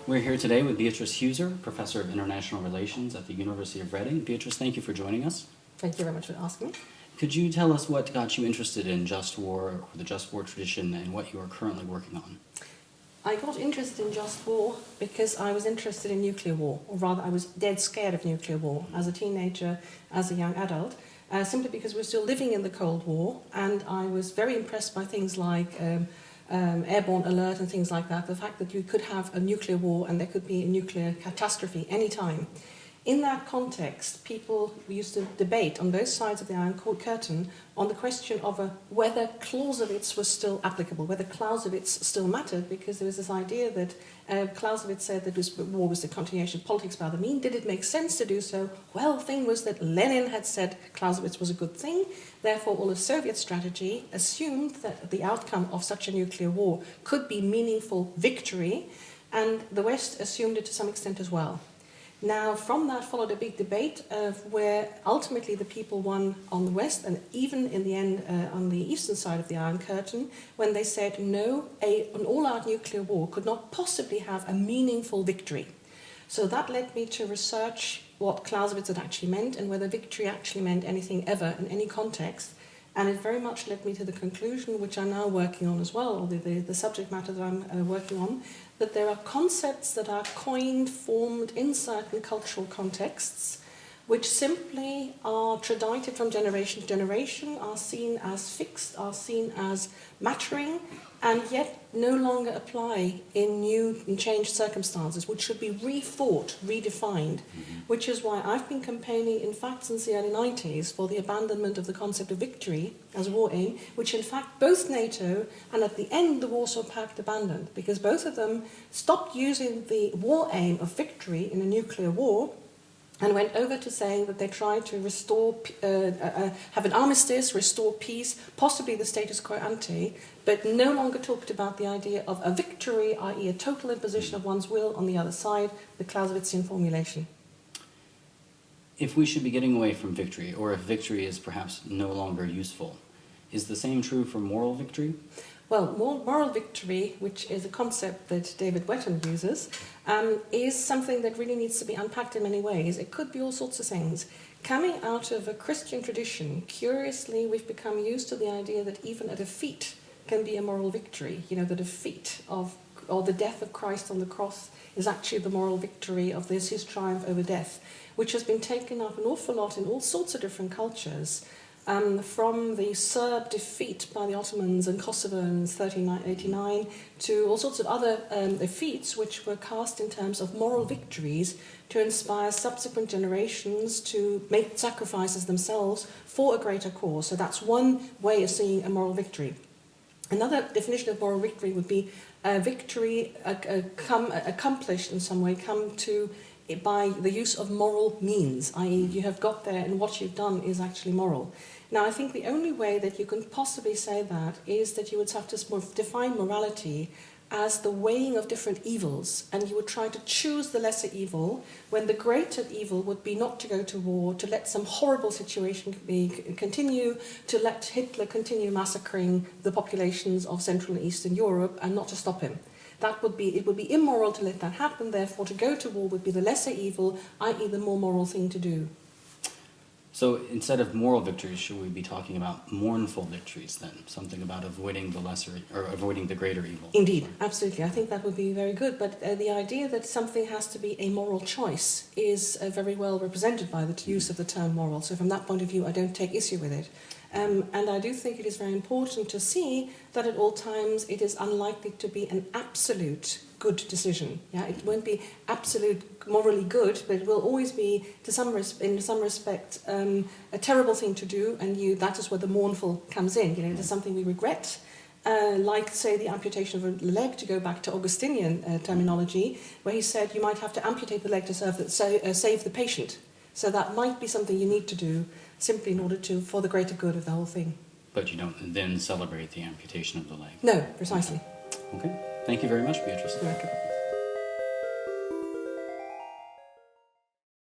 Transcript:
We're here today with Beatrice Heuser, Professor of International Relations at the University of Reading. Beatrice, thank you for joining us. Thank you very much for asking me. Could you tell us what got you interested in just war, or the just war tradition, and what you are currently working on? I got interested in just war because I was interested in nuclear war, or rather I was dead scared of nuclear war as a teenager, as a young adult, simply because we're still living in the Cold War, and I was very impressed by things like airborne alert and things like that, the fact that you could have a nuclear war and there could be a nuclear catastrophe any time. In that context, people used to debate on both sides of the Iron Curtain on the question of whether Clausewitz was still applicable, whether Clausewitz still mattered, because there was this idea that Clausewitz said that war was the continuation of politics by the mean. Did it make sense to do so? Well, the thing was that Lenin had said Clausewitz was a good thing. Therefore, all of Soviet strategy assumed that the outcome of such a nuclear war could be meaningful victory, and the West assumed it to some extent as well. Now, from that followed a big debate where ultimately the people won on the West, and even in the end on the eastern side of the Iron Curtain, when they said no, an all-out nuclear war could not possibly have a meaningful victory. So that led me to research what Clausewitz had actually meant and whether victory actually meant anything ever in any context. And it very much led me to the conclusion, which I'm now working on as well, or the subject matter that I'm working on, that there are concepts that are coined, formed in certain cultural contexts, which simply are tradited from generation to generation, are seen as fixed, are seen as mattering, and yet no longer apply in new and changed circumstances, which should be rethought, redefined, which is why I've been campaigning, in fact, since the early 90s for the abandonment of the concept of victory as a war aim, which in fact both NATO and at the end the Warsaw Pact abandoned, because both of them stopped using the war aim of victory in a nuclear war and went over to saying that they tried to restore, have an armistice, restore peace, possibly the status quo ante, but no longer talked about the idea of a victory, i.e. a total imposition of one's will on the other side, the Clausewitzian formulation. If we should be getting away from victory, or if victory is perhaps no longer useful, is the same true for moral victory? Well, moral victory, which is a concept that David Wetton uses, is something that really needs to be unpacked in many ways. It could be all sorts of things. Coming out of a Christian tradition, curiously, we've become used to the idea that even a defeat can be a moral victory. You know, the defeat of, or the death of Christ on the cross is actually the moral victory of his triumph over death, which has been taken up an awful lot in all sorts of different cultures. From the Serb defeat by the Ottomans in Kosovo in 1389 to all sorts of other defeats which were cast in terms of moral victories to inspire subsequent generations to make sacrifices themselves for a greater cause. So that's one way of seeing a moral victory. Another definition of moral victory would be a victory accomplished in some way, come to by the use of moral means, i.e. you have got there and what you've done is actually moral. Now, I think the only way that you can possibly say that is that you would have to define morality as the weighing of different evils, and you would try to choose the lesser evil when the greater evil would be not to go to war, to let some horrible situation continue, to let Hitler continue massacring the populations of Central and Eastern Europe and not to stop him. It would be immoral to let that happen, therefore to go to war would be the lesser evil, i.e. the more moral thing to do. So instead of moral victories, should we be talking about mournful victories then? Something about avoiding the lesser, or avoiding the greater evil? Indeed, absolutely. I think that would be very good. But the idea that something has to be a moral choice is very well represented by the use of the term moral. So from that point of view, I don't take issue with it. And I do think it is very important to see that at all times it is unlikely to be an absolute good decision. Yeah, it won't be absolute morally good, but it will always be, in some respect, a terrible thing to do. And that is where the mournful comes in. You know, it is something we regret. Like, say, the amputation of a leg, to go back to Augustinian terminology, where he said you might have to amputate the leg to save the patient. So that might be something you need to do simply in order for the greater good of the whole thing. But you don't then celebrate the amputation of the leg? No, precisely. Okay. Thank you very much, Beatrice. You're welcome.